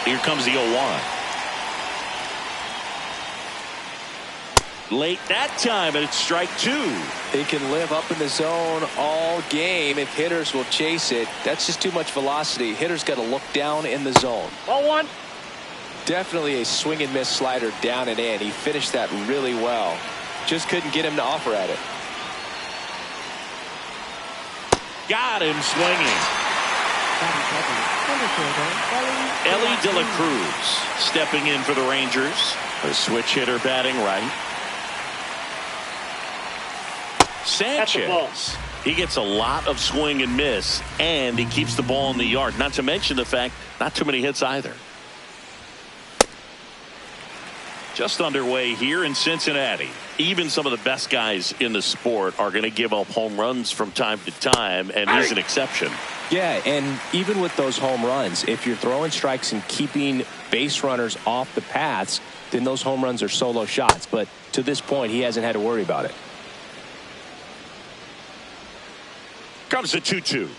Here comes the 0-1. Late that time, and it's strike two. They can live up in the zone all game if hitters will chase it. That's just too much velocity. Hitters got to look down in the zone. 0-1. Definitely a swing and miss slider down and in. He finished that really well. Just couldn't get him to offer at it. Got him swinging. Ellie De La Cruz stepping in for the Rangers. A switch hitter batting right. Sanchez, he gets a lot of swing and miss, and he keeps the ball in the yard. Not to mention the fact, not too many hits either. Just underway here in Cincinnati. Even some of the best guys in the sport are going to give up home runs from time to time, and he's an exception. Yeah, and even with those home runs, if you're throwing strikes and keeping base runners off the paths, then those home runs are solo shots. But to this point, he hasn't had to worry about it. Comes the 2-2.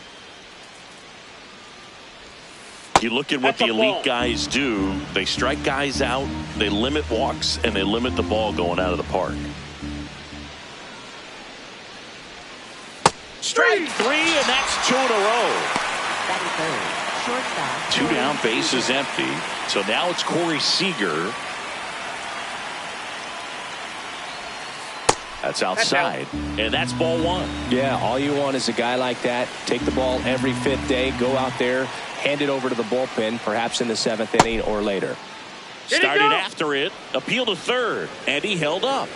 You look at what the elite guys do. They strike guys out, they limit walks, and they limit the ball going out of the park. Strike three, and that's two in a row. Two down, bases empty. So now it's Corey Seager. That's outside, and that's ball one. Yeah, all you want is a guy like that. Take the ball every fifth day, go out there, hand it over to the bullpen, perhaps in the seventh inning or later. Started after it, appeal to third, and he held up.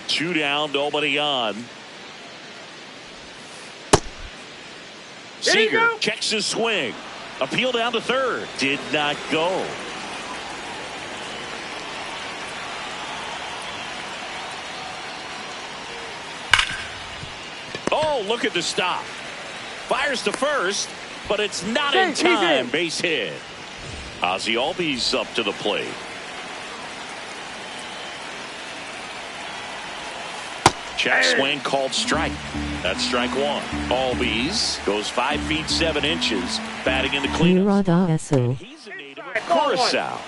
Two down, nobody on. Seager checks his swing. Appeal down to third. Did not go. Oh, look at the stop. Fires to first, but it's not in time. Base hit. Ozzie Albies up to the plate. Check swing called strike. That's strike one. Albies goes 5 feet 7 inches, batting in the cleanup. He's a native of Curacao.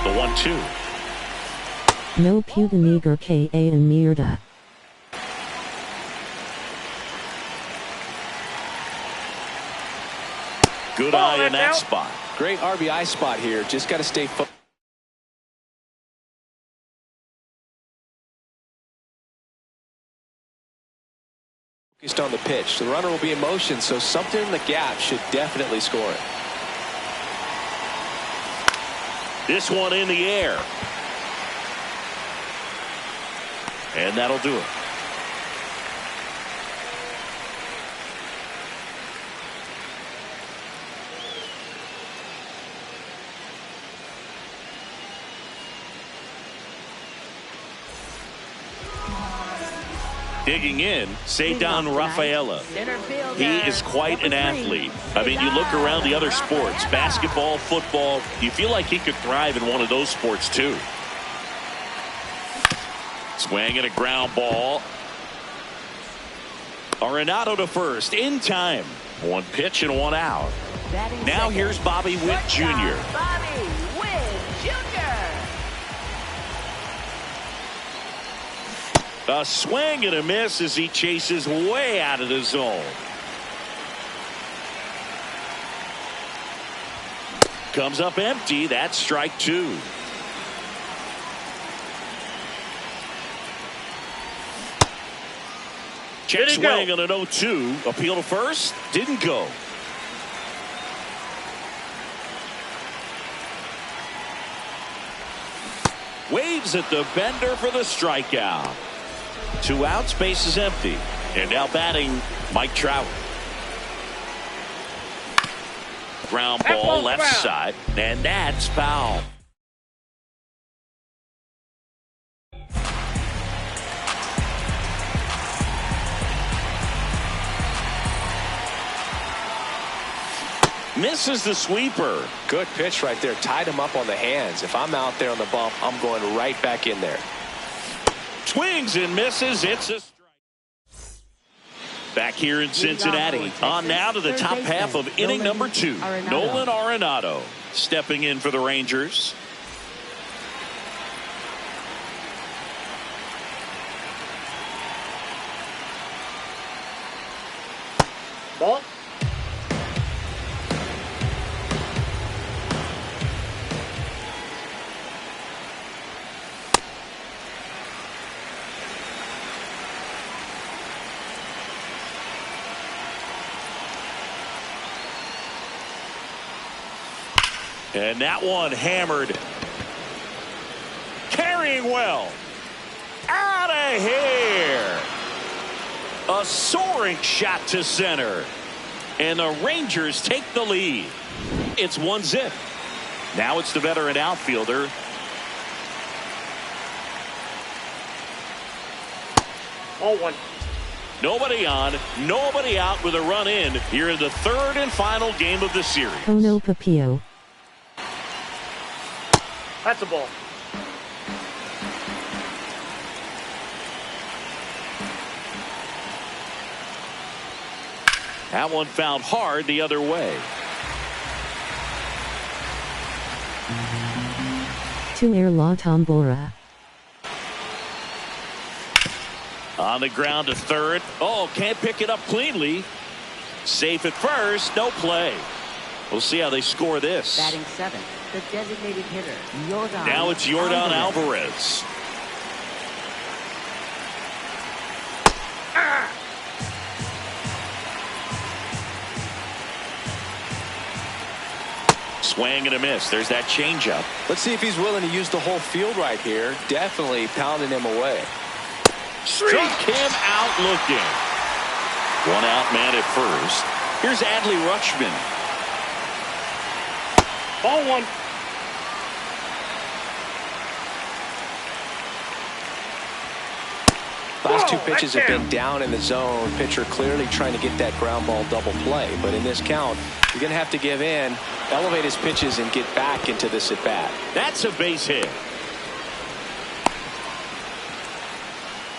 The 1-2. No Pugoniger Ka and Mierda. Good eye in that spot. Great RBI spot here. Just got to stay focused on the pitch. The runner will be in motion, so something in the gap should definitely score it. This one in the air. And that'll do it. Digging in, Ceddanne Rafaela. He is quite an athlete. I mean, you look around the other sports, basketball, football, you feel like he could thrive in one of those sports too. Swing and a ground ball. Arenado to first in time. One pitch and one out. Now here's Bobby Witt Jr. A swing and a miss as he chases way out of the zone. Comes up empty. That's strike two. Check swing on an 0-2. Appeal to first. Didn't go. Waves at the bender for the strikeout. 2 outs, base is empty. And now batting, Mike Trout. Ground ball left side, and that's foul. Misses the sweeper. Good pitch right there. Tied him up on the hands. If I'm out there on the bump, I'm going right back in there. Swings and misses. It's a strike. Back here in Cincinnati. On now to the top half of inning number 2. Nolan Arenado stepping in for the Rangers. Ball. And that one hammered. Carrying well. Out of here. A soaring shot to center. And the Rangers take the lead. It's 1-0. Now it's the veteran outfielder. Oh, one. Nobody on, nobody out with a run in here in the third and final game of the series. Oh no, Papio. That's a ball. That one found hard the other way. To air La Tambora. On the ground to third. Oh, can't pick it up cleanly. Safe at first. No play. We'll see how they score this. Batting 7th, the designated hitter, Yordan. Now it's Yordan Alvarez. Swing and a miss. There's that changeup. Let's see if he's willing to use the whole field right here. Definitely pounding him away. Struck him out looking. One out man at first. Here's Adley Rutschman. Ball one. Last two pitches have been down in the zone. Pitcher clearly trying to get that ground ball double play. But in this count, you're going to have to give in, elevate his pitches, and get back into this at bat. That's a base hit.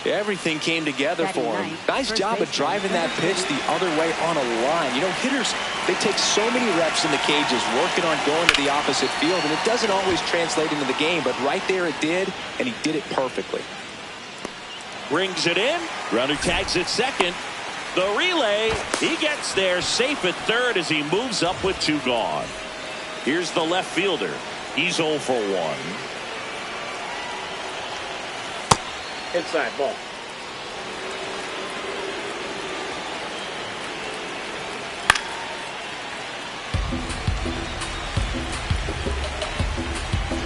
Everything came together for him. Nice job of driving that pitch the other way on a line. You know, hitters, they take so many reps in the cages working on going to the opposite field, and it doesn't always translate into the game, but right there it did, and he did it perfectly. Brings it in. Runner tags at second. The relay. He gets there safe at third as he moves up with 2 gone. Here's the left fielder. He's 0 for 1. Inside ball.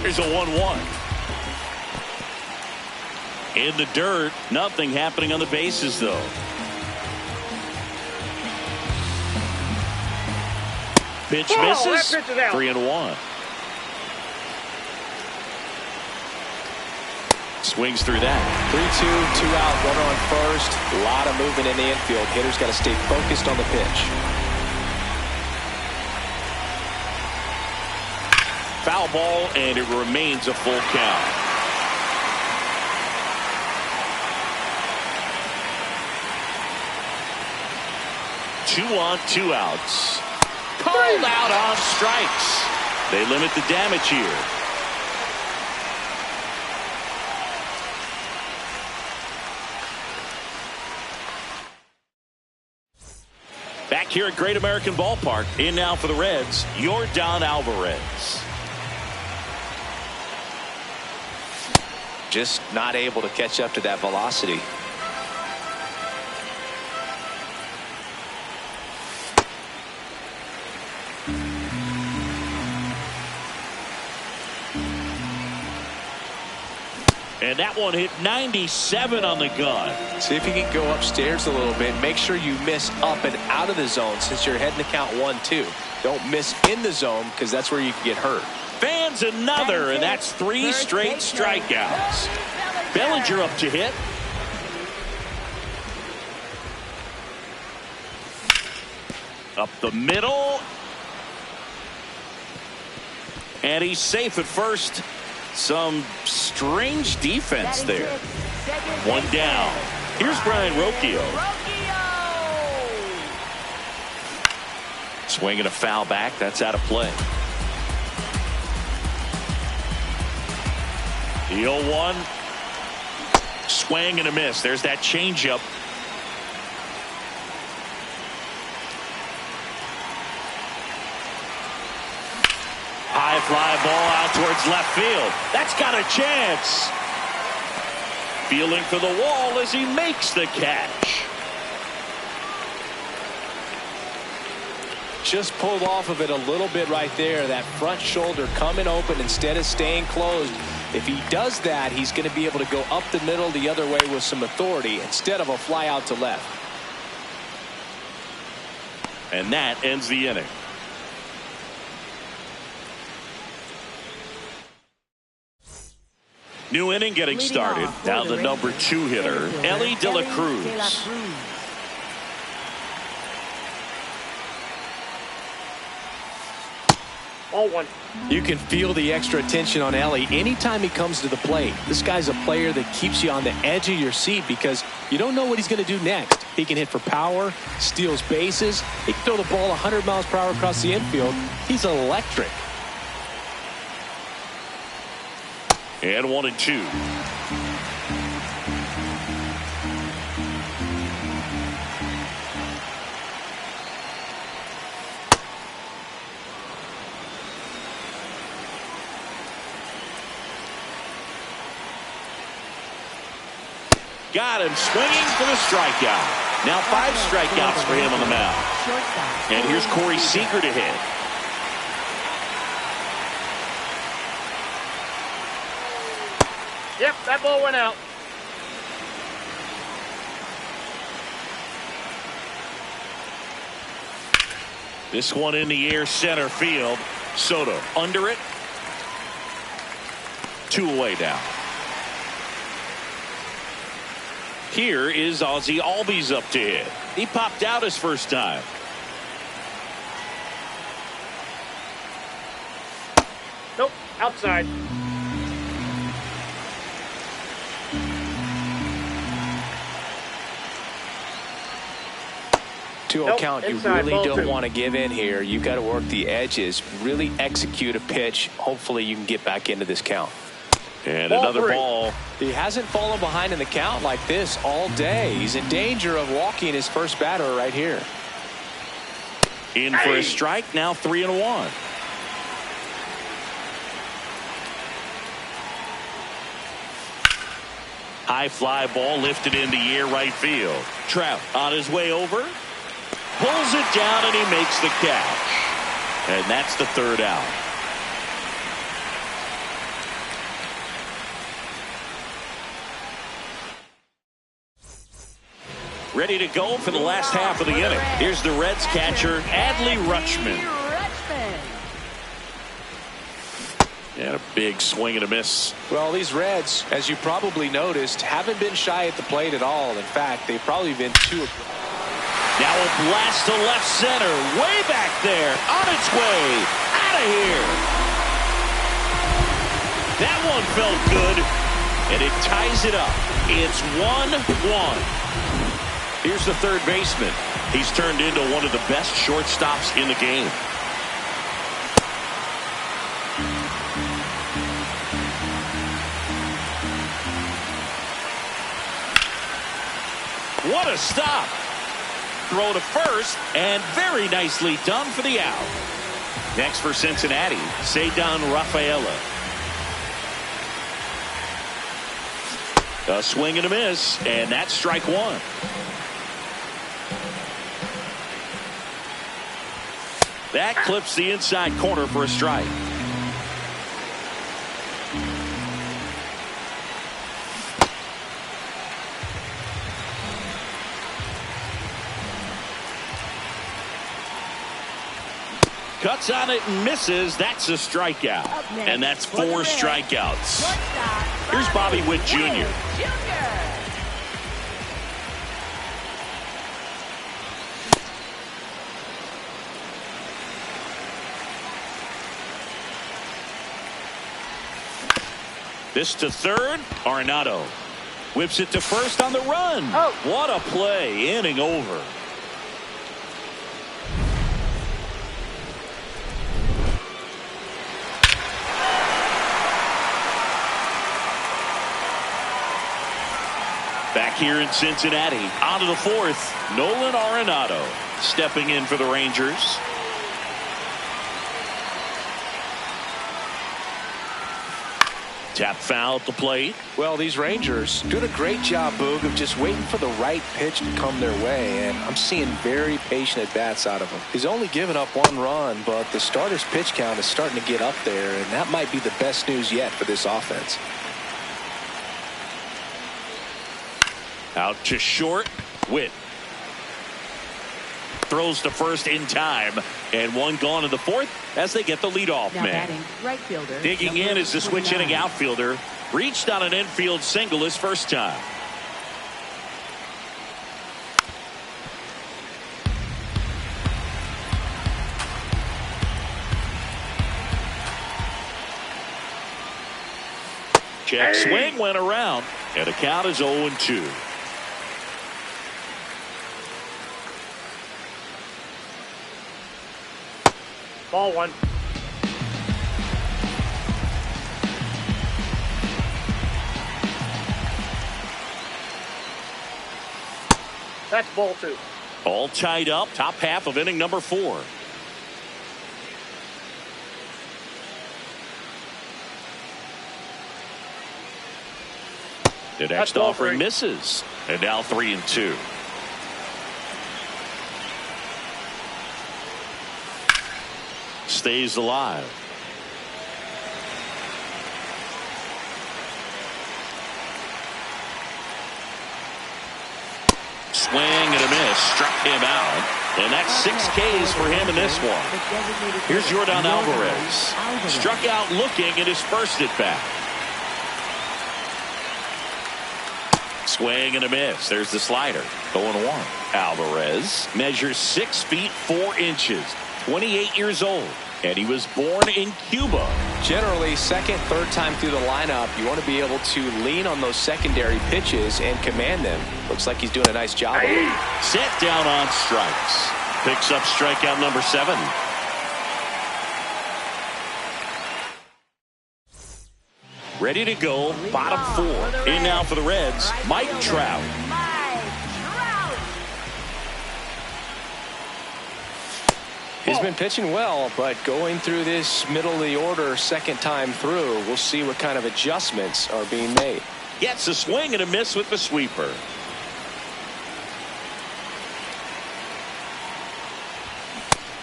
Here's a 1-1. In the dirt. Nothing happening on the bases, though. Pitch misses. That pitch is out. 3-1. Swings through that. 3-2, 2 out, runner on first. A lot of movement in the infield. Hitter's got to stay focused on the pitch. Foul ball, and it remains a full count. Two on, 2 outs. Called out on strikes. They limit the damage here. Back here at Great American Ballpark. In now for the Reds, Yordan Alvarez. Just not able to catch up to that velocity. And that one hit 97 on the gun. See if you can go upstairs a little bit. Make sure you miss up and out of the zone since you're heading to count 1-2. Don't miss in the zone because that's where you can get hurt. Fans another, and that's 3 straight strikeouts. Bellinger up to hit. Up the middle. And he's safe at first. Some strange defense there. One down. Here's Brian Rocchio. Swinging a foul back. That's out of play. The 0-1. Swing and a miss. There's that changeup. High fly ball out towards left field. That's got a chance. Feeling for the wall as he makes the catch. Just pulled off of it a little bit right there. That front shoulder coming open instead of staying closed. If he does that, he's going to be able to go up the middle the other way with some authority instead of a fly out to left. And that ends the inning. New inning getting started. Now the number 2 hitter, Elly De La Cruz. 0-1. You can feel the extra attention on Elly anytime he comes to the plate. This guy's a player that keeps you on the edge of your seat because you don't know what he's going to do next. He can hit for power, steals bases. He can throw the ball 100 miles per hour across the infield. He's electric. And 1-2. Got him swinging for the strikeout. Now 5 strikeouts for him on the mound. And here's Corey Seager to hit. Yep, that ball went out. This one in the air center field. Soto under it. 2 away now. Here is Ozzie Albies up to hit. He popped out his first time. Nope, outside. 2-0 Nope, count. You inside, really ball don't 2. want to give in here. You've got to work the edges, really execute a pitch. Hopefully you can get back into this count. And Ball another 3. ball. He hasn't fallen behind in the count like this all day. He's in danger of walking his first batter right here. In for a strike. Now 3-1. High fly ball lifted in the air right field. Trout on his way over. Pulls it down and he makes the catch. And that's the 3rd out. Ready to go for the last half of the inning. Here's the Reds catcher, Adley Rutschman. And a big swing and a miss. Well, these Reds, as you probably noticed, haven't been shy at the plate at all. In fact, they've probably been too. Now a blast to left center. Way back there. On its way. Out of here. That one felt good. And it ties it up. It's 1-1. Here's the third baseman. He's turned into one of the best shortstops in the game. What a stop. Throw to first, and very nicely done for the out. Next for Cincinnati, Ceddanne Rafaela. A swing and a miss, and that's strike 1. That clips the inside corner for a strike. Cuts on it and misses. That's a strikeout. And that's 4 strikeouts. Here's Bobby Witt Jr. This to third. Arenado whips it to first on the run. Oh. What a play. Inning over. Back here in Cincinnati, on to the fourth. Nolan Arenado stepping in for the Rangers. Tap foul at the plate. Well, these Rangers doing a great job, Boog, of just waiting for the right pitch to come their way, and I'm seeing very patient at-bats out of him. He's only given up 1 run, but the starter's pitch count is starting to get up there, and that might be the best news yet for this offense. Out to short. Witt throws to first in time, and 1 gone in the fourth as they get the leadoff Now man. batting, right fielder, Digging in is the switch 29. hitting outfielder. Reached on an infield single his first time. Check swing went around, and the count is 0-2. Ball 1. That's ball 2. All tied up, top half of inning number 4. The next ball offering 3. misses, and now 3-2. Stays alive. Swing and a miss, struck him out, and that's 6 Ks for him in this one. Here's Jordan Alvarez, struck out looking at his first at bat. Swing and a miss. There's the slider. 0-1. Alvarez measures 6 feet 4 inches, 28 years old, and he was born in Cuba. Generally, second, third time through the lineup, you want to be able to lean on those secondary pitches and command them. Looks like he's doing a nice job of it. Set down on strikes. Picks up strikeout number 7. Ready to go, bottom 4. In now for the Reds, Mike Trout. He's been pitching well, but going through this middle of the order second time through, we'll see what kind of adjustments are being made. Gets a swing and a miss with the sweeper.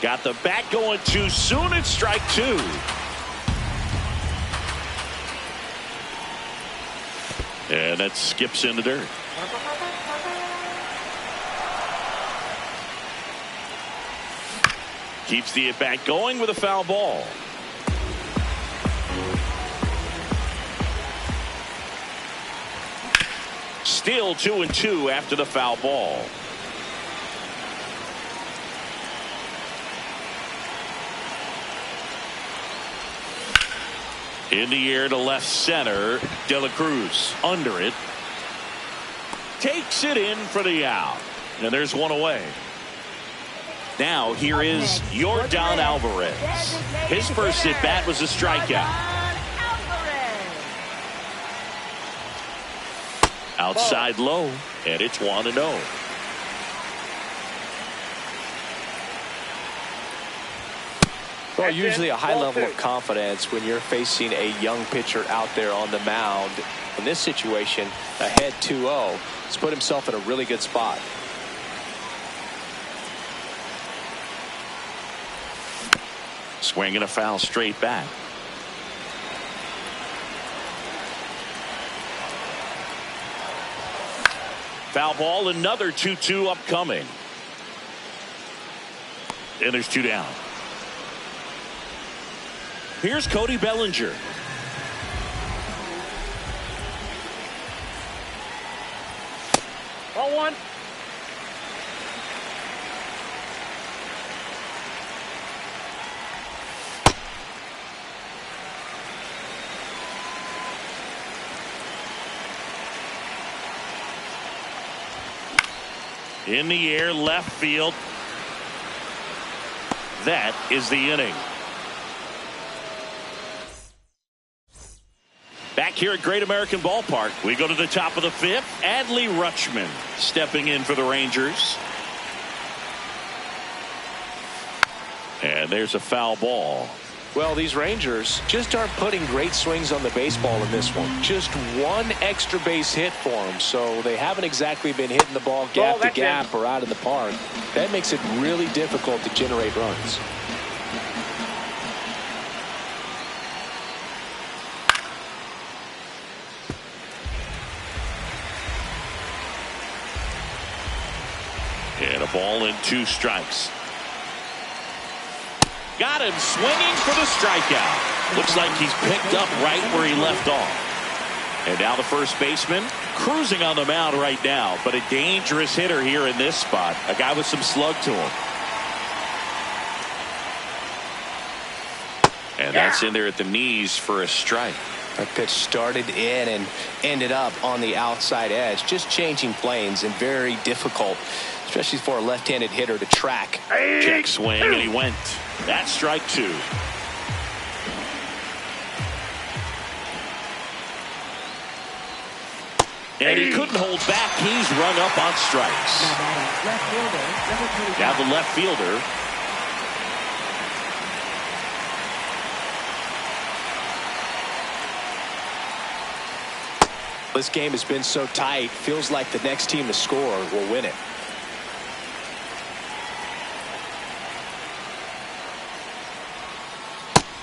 Got the bat going too soon. It's strike 2. And that skips in the dirt. Keeps the at bat going with a foul ball. Still 2-2 after the foul ball. In the air to left center. De La Cruz under it. Takes it in for the out. And there's 1 away. Now here is Jordan Alvarez. His first at bat was a strikeout. Outside low, and it's 1-0. Well, usually a high level of confidence when you're facing a young pitcher out there on the mound. In this situation, ahead 2-0. He's put himself in a really good spot. Swinging a foul straight back. Foul ball, another 2-2 upcoming. And there's 2 down. Here's Cody Bellinger. Ball 1. In the air, left field. That is the inning. Back here at Great American Ballpark, we go to the top of the fifth. Adley Rutschman stepping in for the Rangers. And there's a foul ball. Well, these Rangers just aren't putting great swings on the baseball in this one. Just one extra base hit for them, so they haven't exactly been hitting the ball gap to gap or out of the park. That makes it really difficult to generate runs. And a ball and 2 strikes. Got him swinging for the strikeout. Looks like he's picked up right where he left off. And now the first baseman cruising on the mound right now, but a dangerous hitter here in this spot. A guy with some slug to him. And that's in there at the knees for a strike. That pitch started in and ended up on the outside edge, just changing planes, and very difficult, especially for a left-handed hitter to track. Check swing, and he went. That's strike 2. And he couldn't hold back. He's rung up on strikes. Now the left fielder. This game has been so tight, feels like the next team to score will win it.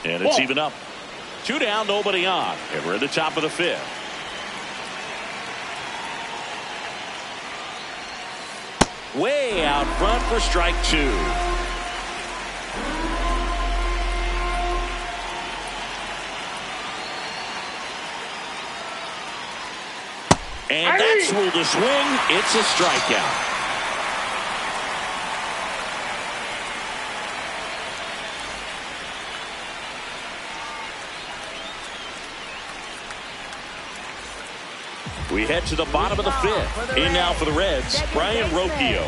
And it's even up. 2 down, nobody on. And we're at the top of the 5th. Way out front for strike 2. And that's ruled a swing. It's a strikeout. We head to the bottom of the 5th. In now for the Reds, Brian Rocchio.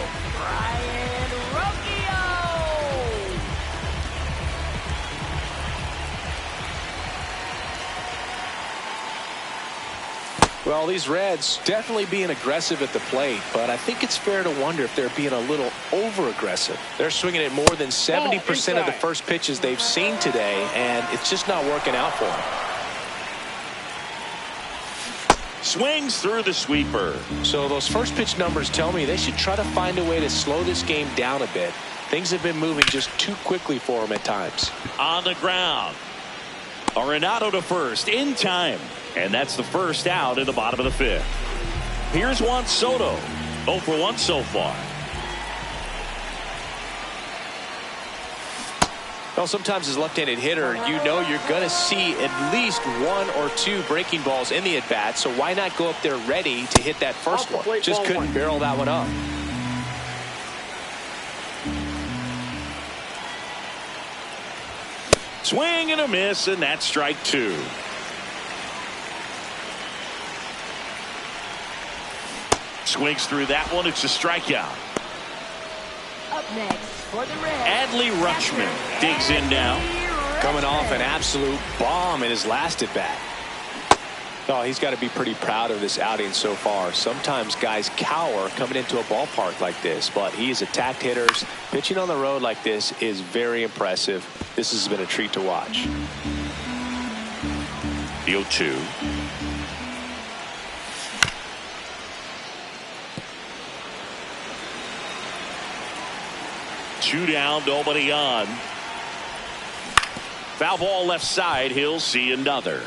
Well, these Reds definitely being aggressive at the plate, but I think it's fair to wonder if they're being a little over-aggressive. They're swinging at more than 70% of the first pitches they've seen today, and it's just not working out for them. Swings through the sweeper. So those first pitch numbers tell me they should try to find a way to slow this game down a bit. Things have been moving just too quickly for them at times. On the ground. Arenado to first in time. And that's the first out in the bottom of the 5th. Here's Juan Soto. 0 for 1 so far. Well, sometimes as a left-handed hitter, you know you're going to see at least 1 or 2 breaking balls in the at-bat, so why not go up there ready to hit that first one? Just couldn't barrel that one up. Swing and a miss, and that's strike 2. Swings through that one. It's a strikeout. Up next for the Reds, Adley Rutschman digs in now. Coming off an absolute bomb in his last at-bat. Oh, he's got to be pretty proud of this outing so far. Sometimes guys cower coming into a ballpark like this, but he has attacked hitters. Pitching on the road like this is very impressive. This has been a treat to watch. The 0-2. Two down, nobody on. Foul ball left side. He'll see another.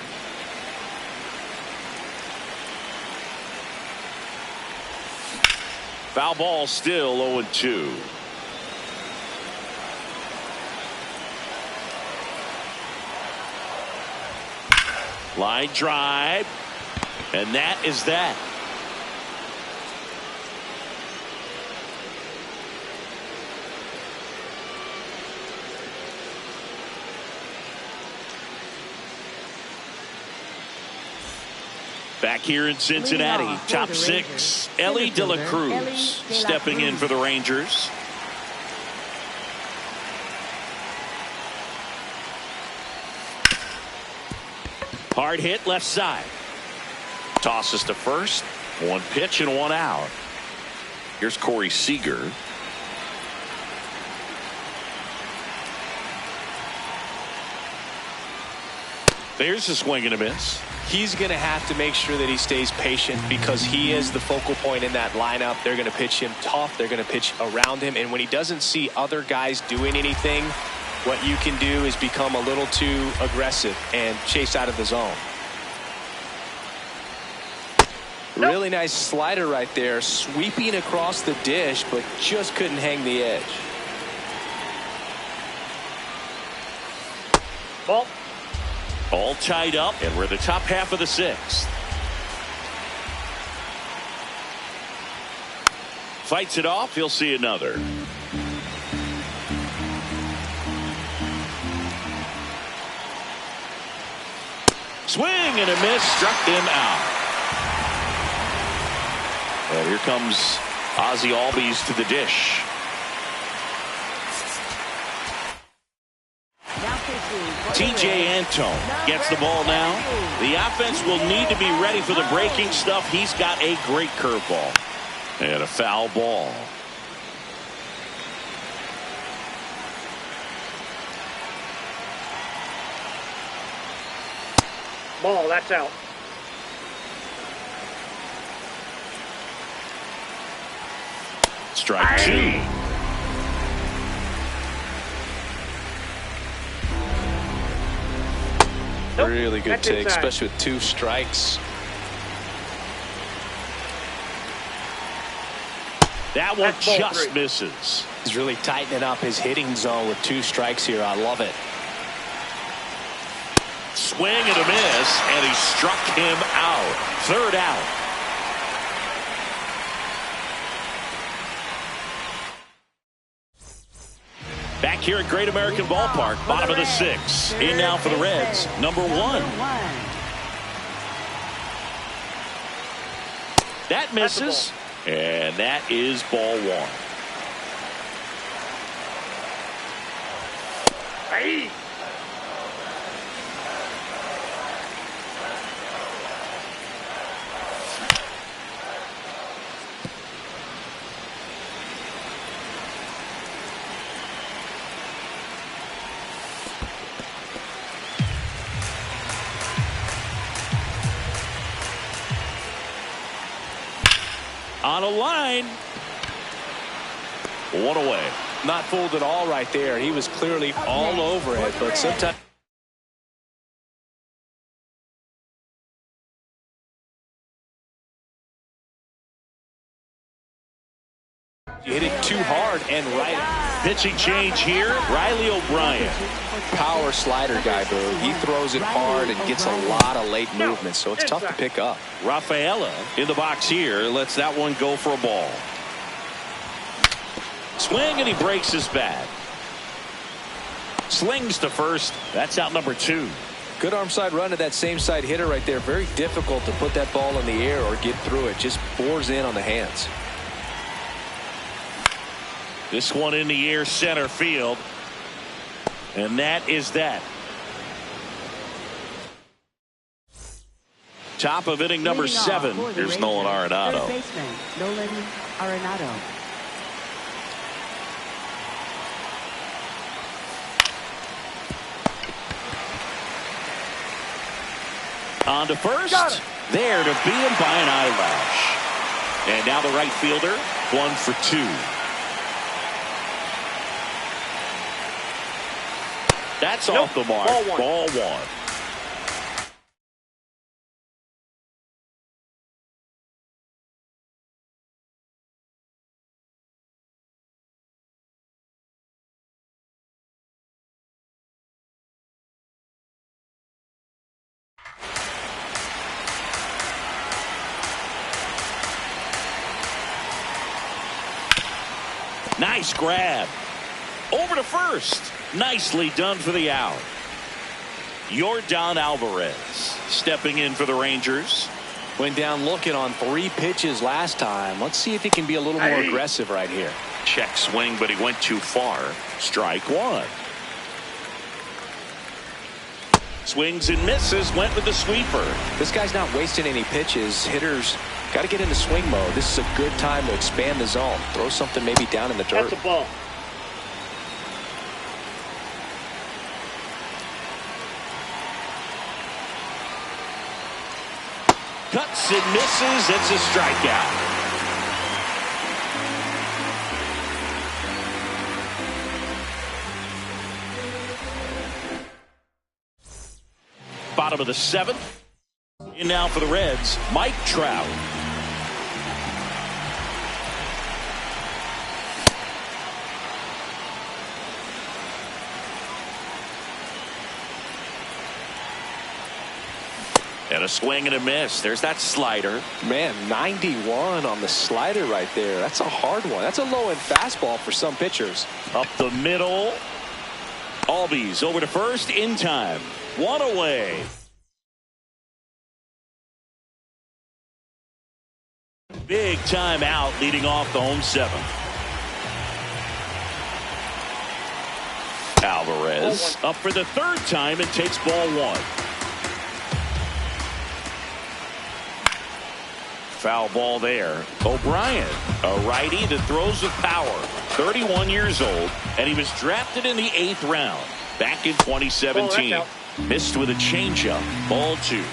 Foul ball still 0-2. Line drive. And that is that. Back here in Cincinnati, top six, Ellie De La Cruz stepping in for the Rangers. Hard hit left side. Tosses to first. One pitch and one out. Here's Corey Seager. There's a swing and a miss. He's going to have to make sure that he stays patient because he is the focal point in that lineup. They're going to pitch him tough. They're going to pitch around him. And when he doesn't see other guys doing anything, what you can do is become a little too aggressive and chase out of the zone. Really nice slider right there, sweeping across the dish, but just couldn't hang the edge. Ball. All tied up, and we're the top half of the sixth. Fights it off. He'll see another. Swing and a miss. Struck him out. And here comes Ozzie Albies to the dish. TJ Antone gets the ball now. The offense will need to be ready for the breaking stuff. He's got a great curveball. And a foul ball. Ball, that's out. Strike two. Nope. Really good That's take, inside. especially with 2 strikes. That one That's ball just 3. misses. He's really tightening up his hitting zone with 2 strikes here. I love it. Swing and a miss, and he struck him out. Third out. Back here at Great American Ballpark, bottom of the 6th. In now for the Reds, number 1. That misses, and that is ball 1. Hey. On a line. One away. Not fooled at all right there. He was clearly all over it, but sometimes you hit it too hard and right. Pitching change here. Riley O'Brien. Power slider guy, Boo. He throws it hard and gets a lot of late movement, so it's tough to pick up. Rafaela in the box here. Lets that one go for a ball. Swing, and he breaks his bat. Slings to first. That's out number 2. Good arm side run to that same side hitter right there. Very difficult to put that ball in the air or get through it. Just bores in on the hands. This one in the air, center field. And that is that. Top of inning number 7. Here's Nolan Arenado. Nolan Arenado. On to first. There to beat him by an eyelash. And now the right fielder, 1 for 2. That's off the mark. Ball 1. Nice grab. Over to first. Nicely done for the out. Yordan Alvarez stepping in for the Rangers. Went down looking on 3 pitches last time. Let's see if he can be a little more aggressive right here. Check swing, but he went too far. Strike one. Swings and misses, went with the sweeper. This guy's not wasting any pitches. Hitters got to get into swing mode. This is a good time to expand the zone. Throw something maybe down in the dirt. That's a ball. Cuts and misses. It's a strikeout. Bottom of the 7th. In now for the Reds, Mike Trout. And a swing and a miss. There's that slider. Man, 91 on the slider right there. That's a hard one. That's a low-end fastball for some pitchers. Up the middle. Albies over to first in time. 1 away. Big time out leading off the home 7th. Alvarez up for the 3rd time and takes ball 1. Foul ball there. O'Brien, a righty that throws with power. 31 years old, and he was drafted in the 8th round back in 2017. Missed with a changeup. Ball 2.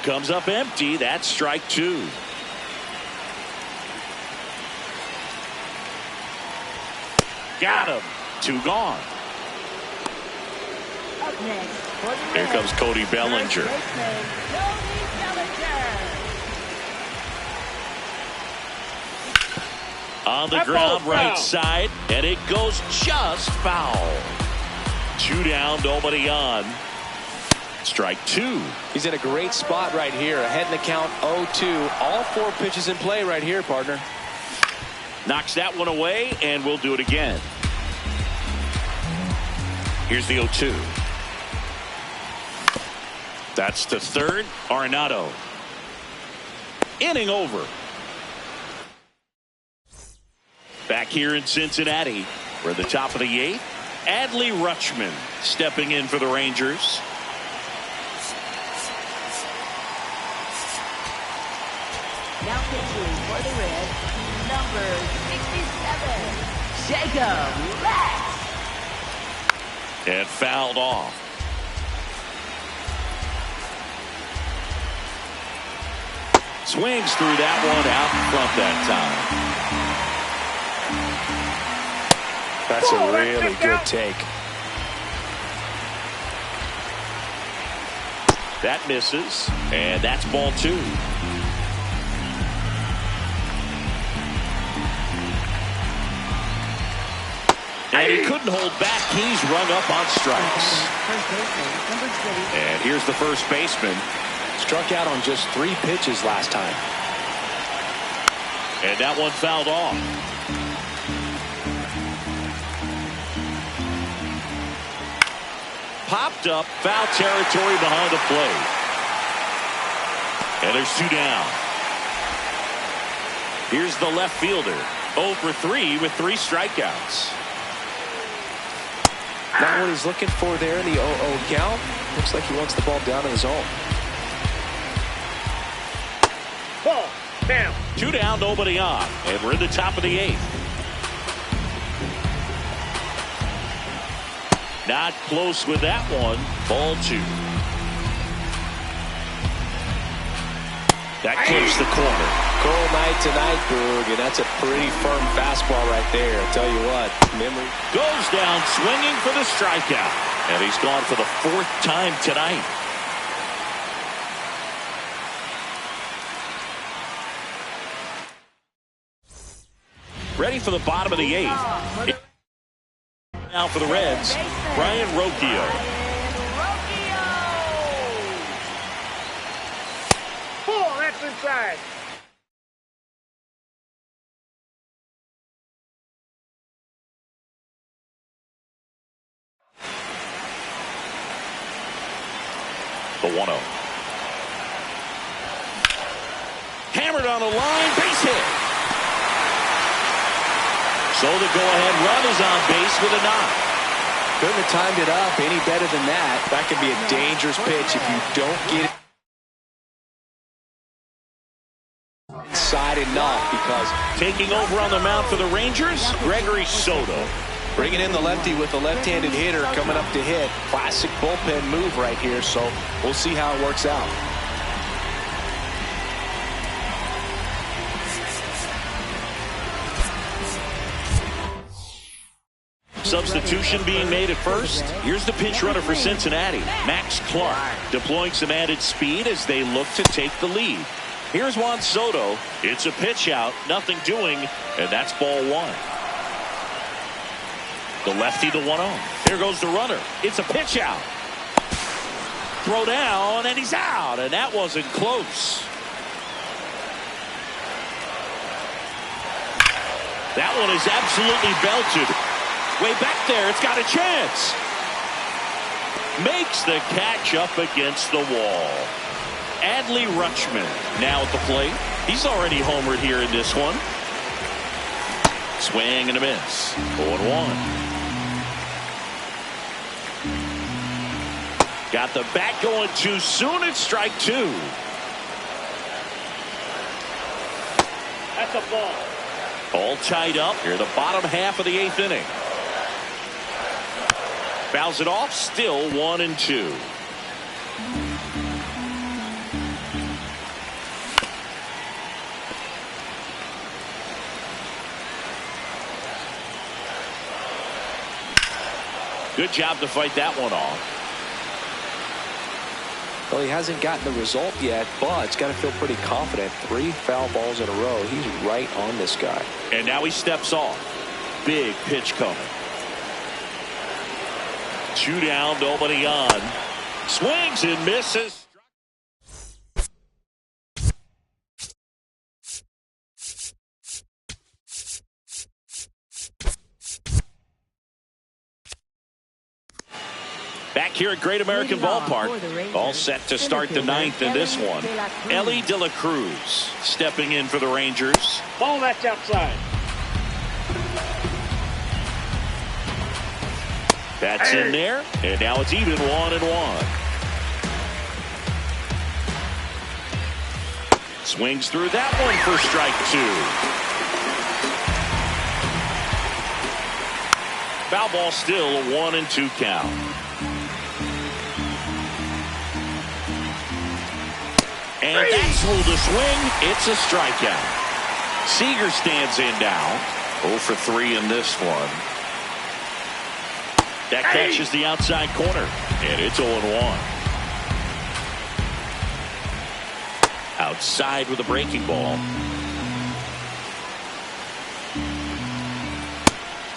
Comes up empty. That's strike 2. Got him. 2 gone. Up next for the Here Reds, comes Cody Bellinger. Cody Bellinger. On the That ground, ball's right foul. side, and it goes just foul. 2 down, nobody on. Strike 2. He's in a great spot right here. Ahead in the count 0-2. All 4 pitches in play right here, partner. Knocks that one away, and we'll do it again. Here's the 0-2. That's the 3rd. Arenado. Inning over. Back here in Cincinnati, we're at the top of the 8th. Adley Rutschman stepping in for the Rangers. Now pitching for the Reds, number 67, Jacob Lex. And fouled off. Swings through that one out in front that time. That's a really good take. That misses, and that's ball 2. And he couldn't hold back. He's rung up on strikes. First baseman, number 20. And here's the first baseman. Struck out on just 3 pitches last time. And that one fouled off. Popped up, foul territory behind the plate. And there's 2 down. Here's the left fielder. 0 for 3 with 3 strikeouts. Not what he's looking for there in the 0-0 count. Looks like he wants the ball down in the zone. Ball down. 2 down, nobody on. And we're in the top of the 8th. Not close with that one. Ball 2. That clips the corner. Cold night tonight, Boog, and that's a pretty firm fastball right there. I'll tell you what, memory. Goes down swinging for the strikeout. And he's gone for the 4th time tonight. Ready for the bottom of the 8th. Now for the Reds, Brian Rocchio. Ball, that's inside. The 1-0. Hammered on the line, base hit. So the go-ahead run is on base with a knock. Couldn't have timed it up any better than that. That could be a dangerous pitch if you don't get it inside enough. Because taking over on the mound for the Rangers, Gregory Soto. Bringing in the lefty with a left-handed hitter coming up to hit. Classic bullpen move right here, so we'll see how it works out. Substitution being made at first. Here's the pinch runner for Cincinnati, Max Clark, deploying some added speed as they look to take the lead. Here's Juan Soto. It's a pitch out, nothing doing, and that's ball 1. The lefty, the 1-0. Here goes the runner. It's a pitch out. Throw down, and he's out, and that wasn't close. That one is absolutely belted. Way back there, it's got a chance. Makes the catch up against the wall. Adley Rutschman now at the plate. He's already homered here in this one. Swing and a miss. 0-1. Got the bat going too soon. It's strike 2. That's a ball. All tied up here, the bottom half of the 8th inning. Fouls it off, still 1-2. Good job to fight that one off. Well, he hasn't gotten the result yet, but it's got to feel pretty confident. 3 foul balls in a row. He's right on this guy. And now he steps off. Big pitch coming. 2 down, nobody on. Swings and misses. Back here at Great American Ballpark, all set to start the 9th in this one. Ellie De La Cruz stepping in for the Rangers. Ball that's outside. That's in there, and now it's even 1-1. Swings through that one for strike 2. Foul ball, still a 1-2 count. And that's ruled a swing. It's a strikeout. Seager stands in now. 0 for 3 in this one. That catches the outside corner, and it's 0-1. Outside with a breaking ball.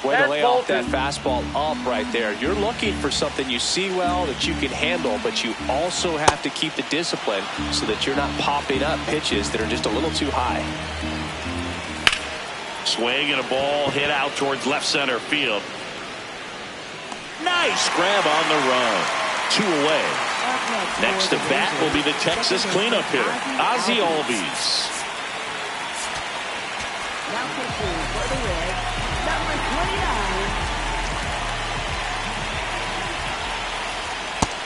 Way to lay off that fastball up right there. You're looking for something you see well that you can handle, but you also have to keep the discipline so that you're not popping up pitches that are just a little too high. Swing and a ball hit out towards left center field. Nice grab on the run. 2 away. Next to bat will be the Texas cleanup hitter, Ozzie Albies. Now pitching for the Reds, number 29.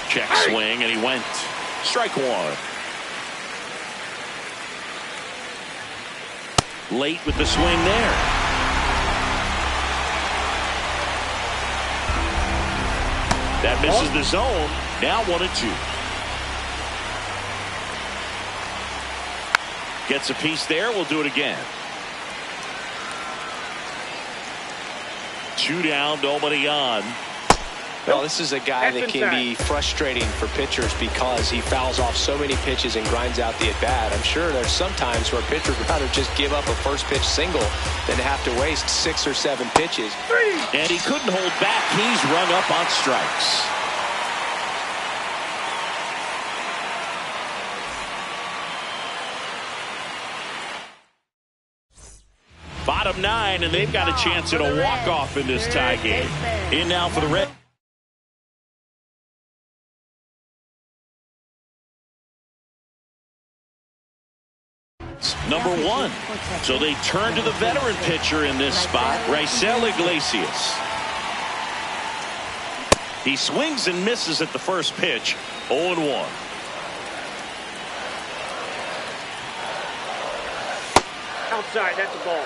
Check swing, and he went. Strike 1. Late with the swing there. That misses the zone. Now 1-2. Gets a piece there. We'll do it again. 2 down, nobody on. Well, this is a guy that can be frustrating for pitchers because he fouls off so many pitches and grinds out the at-bat. I'm sure there's some times where pitchers would rather just give up a first pitch single than to have to waste 6 or 7 pitches. And he couldn't hold back. He's rung up on strikes. Bottom 9, and they've got a chance at a walk-off in this tie game. In now for the Reds. Number 1. So they turn to the veteran pitcher in this spot, Raisel Iglesias. He swings and misses at the first pitch, 0-1. Outside, that's a ball.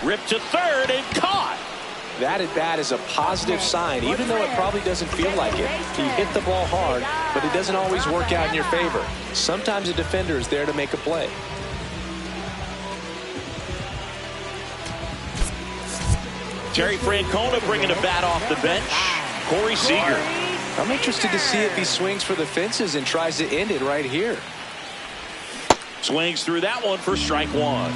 Ripped to third and caught. That at bat is a positive sign, even though it probably doesn't feel like it. He hit the ball hard, but it doesn't always work out in your favor. Sometimes a defender is there to make a play. Terry Francona bringing a bat off the bench. Corey Seager. I'm interested to see if he swings for the fences and tries to end it right here. Swings through that one for strike 1.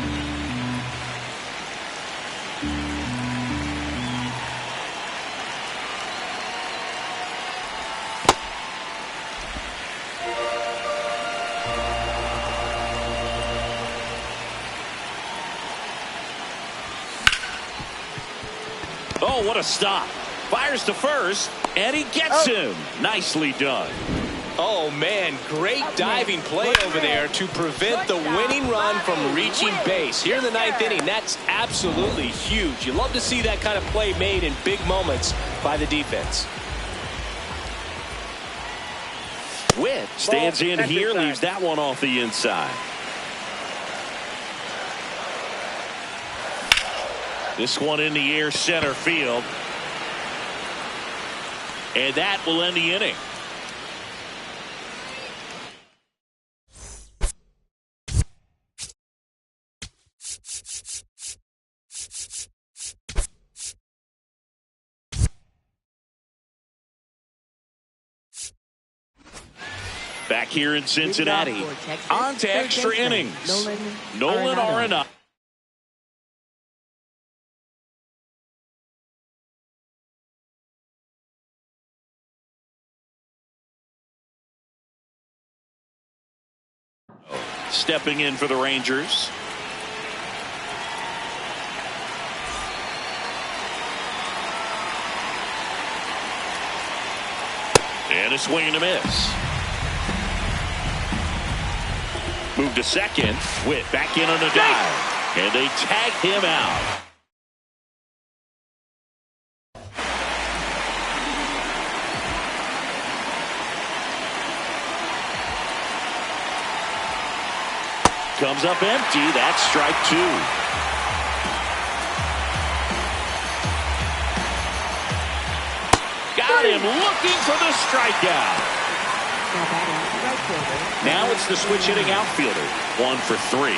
Oh, what a stop. Fires to first, and he gets him. Nicely done. Oh, man, great diving play over there to prevent the winning run from reaching base. Here in the 9th inning, that's absolutely huge. You love to see that kind of play made in big moments by the defense. Witt stands in here, leaves that one off the inside. This one in the air, center field. And that will end the inning. Back here in Cincinnati, on to extra innings. Nolan Arenado. Stepping in for the Rangers. And a swing and a miss. Move to second. Witt back in on the dive. And they tag him out. Comes up empty. That's strike 2. Got him looking for the strikeout. Now it's the switch hitting outfielder. 1 for 3.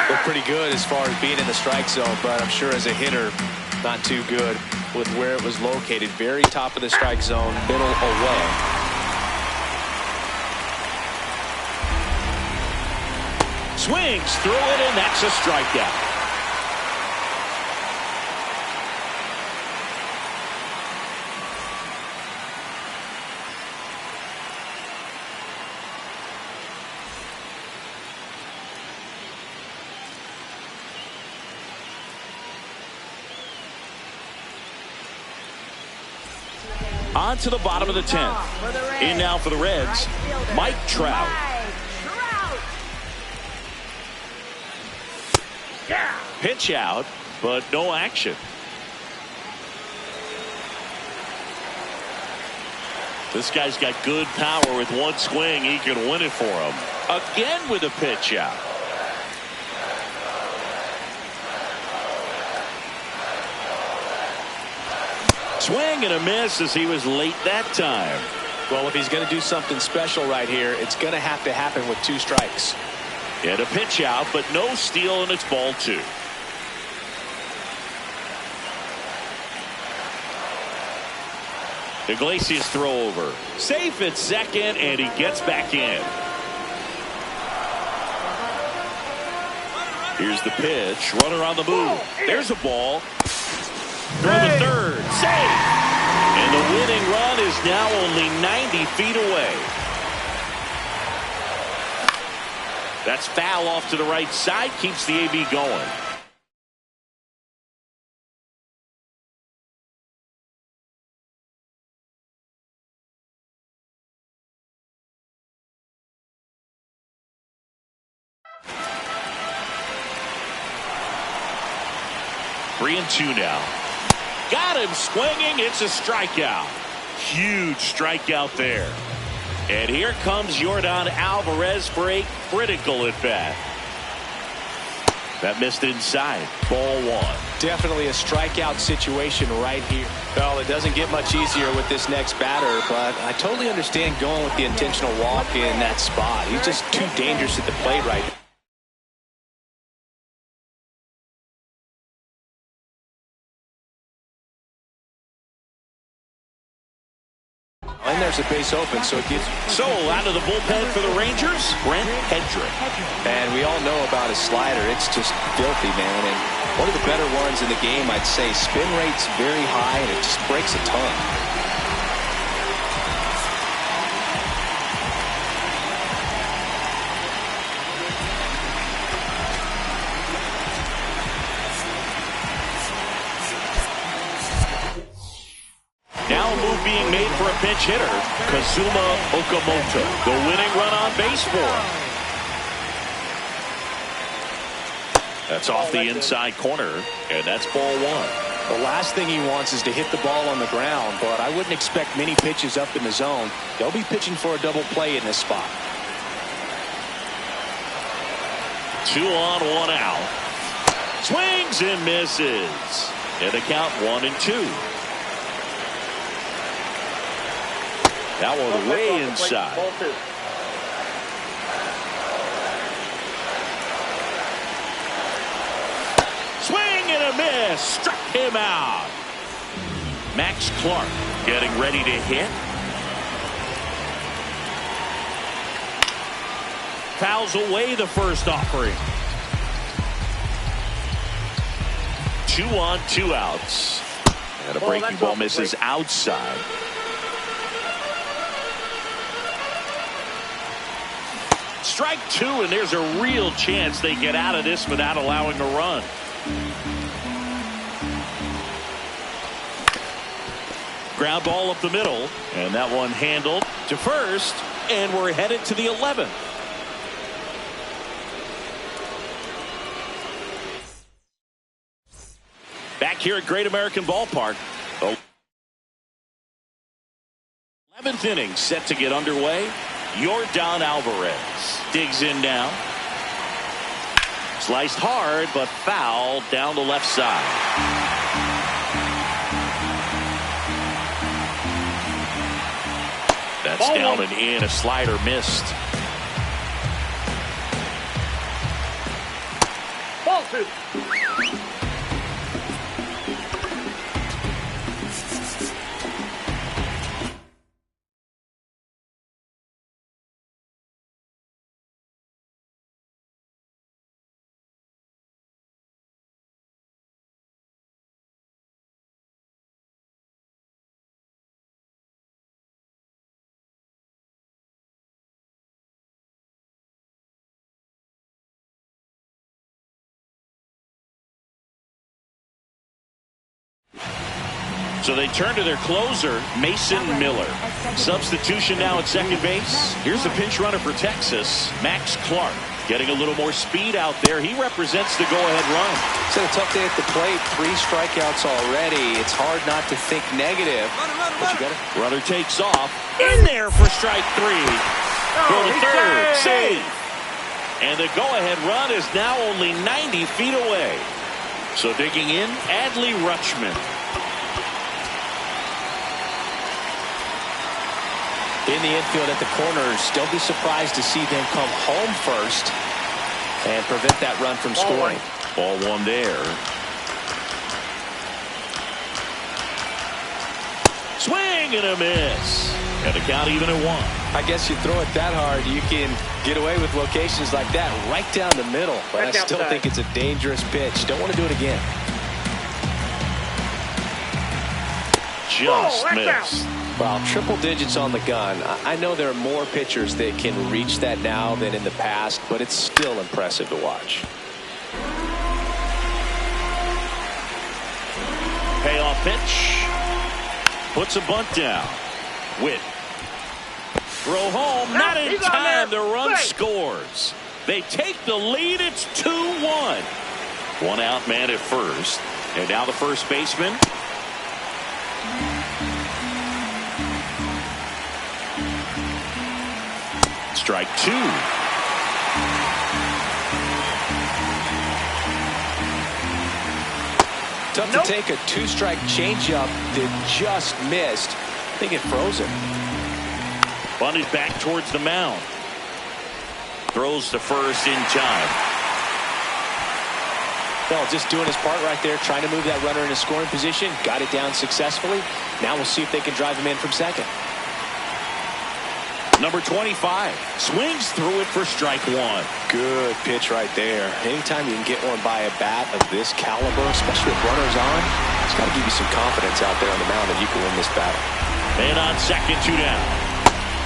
Look pretty good as far as being in the strike zone, but I'm sure as a hitter, not too good with where it was located. Very top of the strike zone, middle away. Swings through it, and that's a strikeout. On to the bottom of the 10th. In now for the Reds, Mike Trout. Pitch out, but no action. This guy's got good power. With one swing, he can win it for him. Again with a pitch out. Swing and a miss as he was late that time. Well, if he's going to do something special right here, it's going to have to happen with 2 strikes. And a pitch out, but no steal, and it's ball 2. Iglesias throw over. Safe at second, and he gets back in. Here's the pitch. Runner on the move. There's a ball. Throw the third. Safe. And the winning run is now only 90 feet away. That's foul off to the right side. Keeps the AB going. 3-2 now. Got him swinging. It's a strikeout. Huge strikeout there. And here comes Yordan Alvarez for a critical at bat. That missed inside. Ball 1. Definitely a strikeout situation right here. Well, it doesn't get much easier with this next batter, but I totally understand going with the intentional walk in that spot. He's just too dangerous at the plate right now. And there's a base open, so it gives. So out of the bullpen for the Rangers, Brent Hedrick. And we all know about his slider. It's just filthy, man. And one of the better ones in the game, I'd say. Spin rate's very high, and it just breaks a ton. Now a move being made for a pinch hitter, Kazuma Okamoto. The winning run on base for him. That's off the inside corner, and that's ball 1. The last thing he wants is to hit the ball on the ground, but I wouldn't expect many pitches up in the zone. They'll be pitching for a double play in this spot. 2 on, 1 out. Swings and misses. And the count 1-2. That one way inside. Swing and a miss. Struck him out. Max Clark getting ready to hit. Fouls away the first offering. 2 on, 2 outs. And a breaking ball misses outside. Strike 2, and there's a real chance they get out of this without allowing a run. Ground ball up the middle, and that one handled to first, and we're headed to the 11th. Back here at Great American Ballpark. 11th inning set to get underway. Yordan Alvarez digs in now. Sliced hard, but foul down the left side. That's down and in. A slider missed. Ball 2. So they turn to their closer, Mason Miller. Substitution now at second base. Here's the pinch runner for Texas, Max Clark. Getting a little more speed out there. He represents the go-ahead run. It's been a tough day at the plate. 3 strikeouts already. It's hard not to think negative. But you got it. Runner takes off. In there for strike 3. Go to third. Safe. And the go-ahead run is now only 90 feet away. So digging in, Adley Rutschman. In the infield at the corners, don't be surprised to see them come home first and prevent that run from scoring. Ball 1 there. Swing and a miss. And the count even at 1. I guess you throw it that hard, you can get away with locations like that right down the middle. But I still think it's a dangerous pitch. Don't want to do it again. Just missed. Well, triple digits on the gun. I know there are more pitchers that can reach that now than in the past, but it's still impressive to watch. Payoff pitch. Puts a bunt down. Witt. Throw home. Not in time. The run scores. They take the lead. It's 2-1. 1 out man at first. And now the first baseman. Strike two. Tough to take a two-strike changeup that just missed. I think it froze him. Bunted back towards the mound. Throws to first in time. Well, just doing his part right there, trying to move that runner in a scoring position. Got it down successfully. Now we'll see if they can drive him in from second. Number 25 swings through it for strike one. Good pitch right there. Anytime you can get one by a bat of this caliber, especially with runners on, it's got to give you some confidence out there on the mound that you can win this battle. And on second, two down.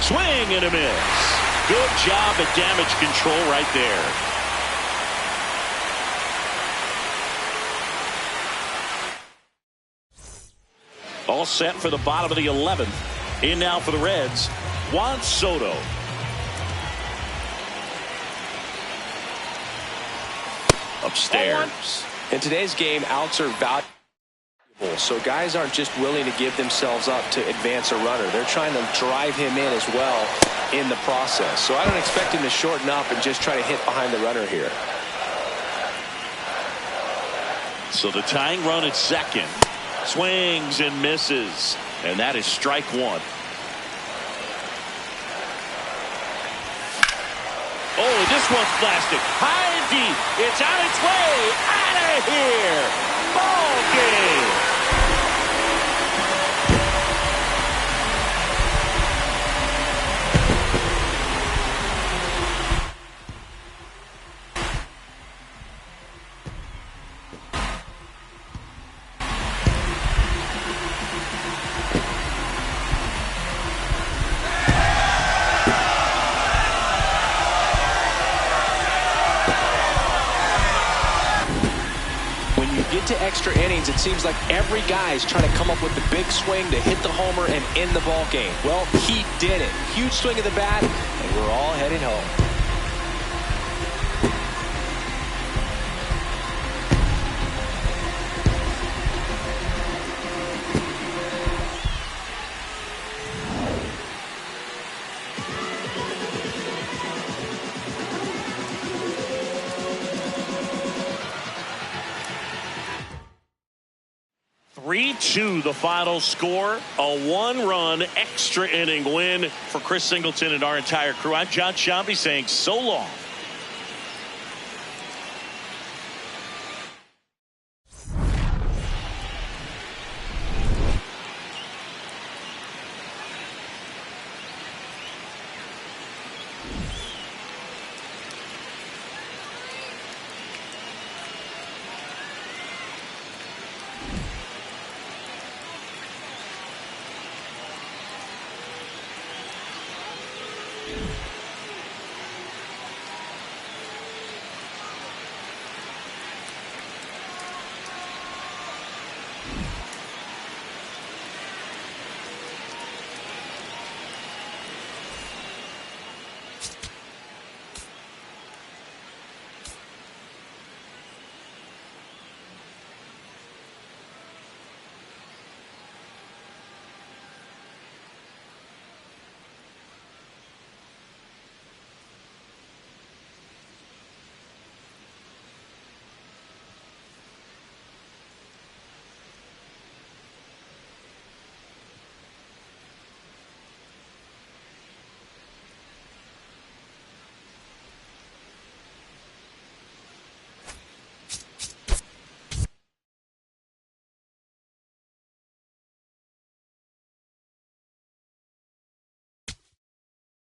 Swing and a miss. Good job at damage control right there. All set for the bottom of the 11th. In now for the Reds, Juan Soto. Upstairs. In today's game, outs are valuable. So guys aren't just willing to give themselves up to advance a runner. They're trying to drive him in as well in the process. So I don't expect him to shorten up and just try to hit behind the runner here. So the tying run at second. Swings and misses. And that is strike one. Oh, this one's blasted. High and deep. It's on its way. Out of here. Ball game. Get to extra innings, it seems like every guy is trying to come up with the big swing to hit the homer and end the ball game. Well, he did it. Huge swing of the bat, and we're all heading home. (3-2) the final score. A one-run extra inning win for Chris Singleton and our entire crew. I'm John Shambi saying so long.